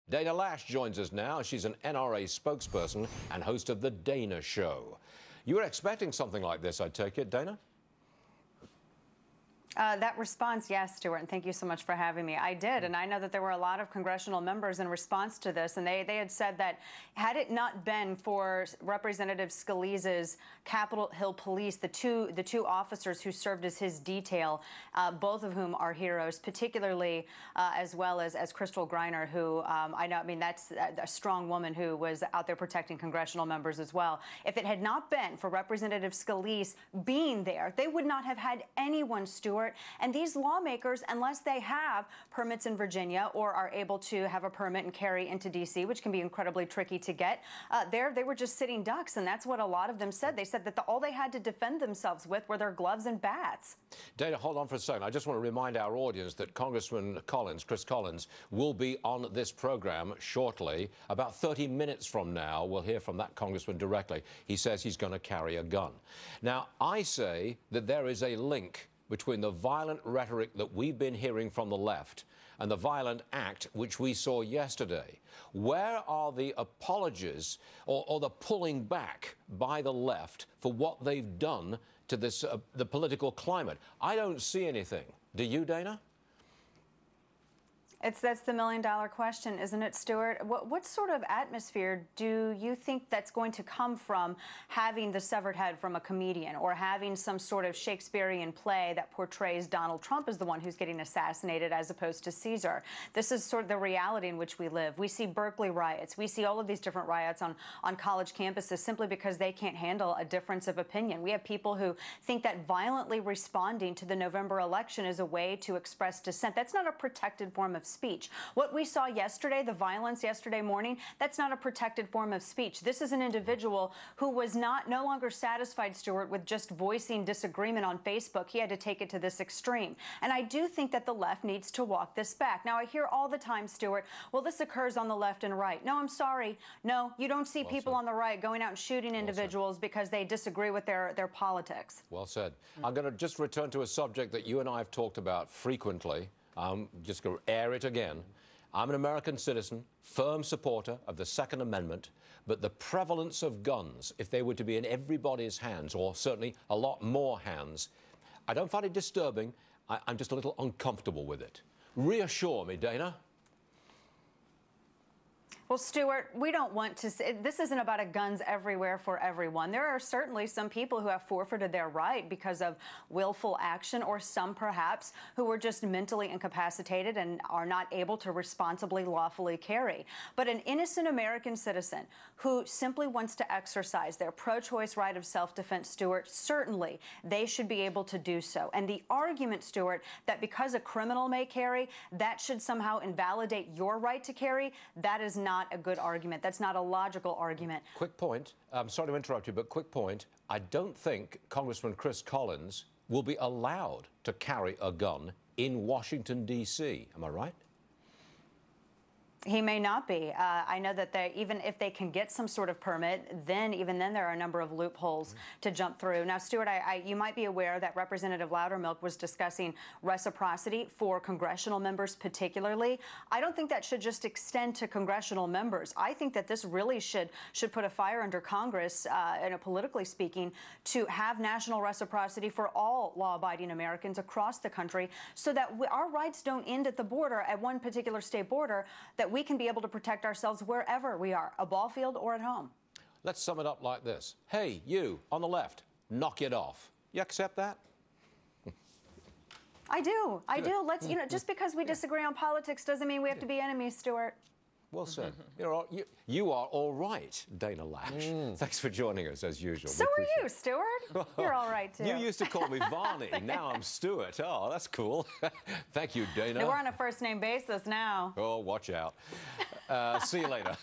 Dana Loesch joins us now. She's an NRA spokesperson and host of The Dana Show. You were expecting something like this, I take it, Dana? That response, yes, Stuart, and thank you so much for having me. I did, and I know that there were a lot of congressional members in response to this, and they had said that had it not been for Representative Scalise's Capitol Hill Police, the two officers who served as his detail, both of whom are heroes, particularly as well as Crystal Griner, who I know, I mean, that's a strong woman who was out there protecting congressional members as well. If it had not been for Representative Scalise being there, they would not have had anyone, Stuart. And these lawmakers, unless they have permits in Virginia or are able to have a permit and carry into D.C., which can be incredibly tricky to get, they were just sitting ducks. And that's what a lot of them said. They said that all they had to defend themselves with were their gloves and bats. Dana, hold on for a second. I just want to remind our audience that Congressman Chris Collins, will be on this program shortly. About 30 minutes from now, we'll hear from that congressman directly. He says he's going to carry a gun. Now, I say that there is a link between the violent rhetoric that we've been hearing from the left and the violent act which we saw yesterday. Where are the apologies or the pulling back by the left for what they've done to this the political climate? I don't see anything. Do you, Dana? That's the million-dollar question, isn't it, Stuart? What sort of atmosphere do you think that's going to come from having the severed head from a comedian or having some sort of Shakespearean play that portrays Donald Trump as the one who's getting assassinated as opposed to Caesar? This is sort of the reality in which we live. We see Berkeley riots. We see all of these different riots on college campuses simply because they can't handle a difference of opinion. We have people who think that violently responding to the November election is a way to express dissent. That's not a protected form of speech. What we saw yesterday, the violence yesterday morning, that's not a protected form of speech. This is an individual who was no longer satisfied, Stuart, with just voicing disagreement on Facebook. He had to take it to this extreme. And I do think that the left needs to walk this back. Now, I hear all the time, Stuart, well, this occurs on the left and right. No, I'm sorry. No, you don't see people on the right going out and shooting individuals because they disagree with their politics. Well said. I'm going to just return to a subject that you and I have talked about frequently. I'm just going to air it again. I'm an American citizen, firm supporter of the Second Amendment, but the prevalence of guns, if they were to be in everybody's hands, or certainly a lot more hands, I don't find it disturbing. I'm just a little uncomfortable with it. Reassure me, Dana. Well, Stuart, we don't want to say, this isn't about a guns everywhere for everyone. There are certainly some people who have forfeited their right because of willful action, or some perhaps who were just mentally incapacitated and are not able to responsibly, lawfully carry. But an innocent American citizen who simply wants to exercise their pro-choice right of self-defense, Stuart, certainly they should be able to do so. And the argument, Stuart, that because a criminal may carry, that should somehow invalidate your right to carry, that is not a good argument. That's not a logical argument. Quick point. I'm sorry to interrupt you, but quick point. I don't think Congressman Chris Collins will be allowed to carry a gun in Washington, D.C. Am I right? He may not be. I know that even if they can get some sort of permit, even then there are a number of loopholes to jump through. Now, Stuart, you might be aware that Representative Loudermilk was discussing reciprocity for congressional members particularly. I don't think that should just extend to congressional members. I think that this really should put a fire under Congress, politically speaking, to have national reciprocity for all law-abiding Americans across the country so that our rights don't end at the border, at one particular state border, that we can be able to protect ourselves wherever we are, a ball field or at home. Let's sum it up like this. Hey, you on the left, knock it off. You accept that? I do. I do. Let's, just because we disagree on politics doesn't mean we have to be enemies, Stuart. Well said. You are all right, Dana Loesch. Thanks for joining us, as usual. So are you, Stuart. You're all right, too. You used to call me Varney. Now I'm Stuart. Oh, that's cool. Thank you, Dana. We're on a first-name basis now. Oh, watch out. See you later.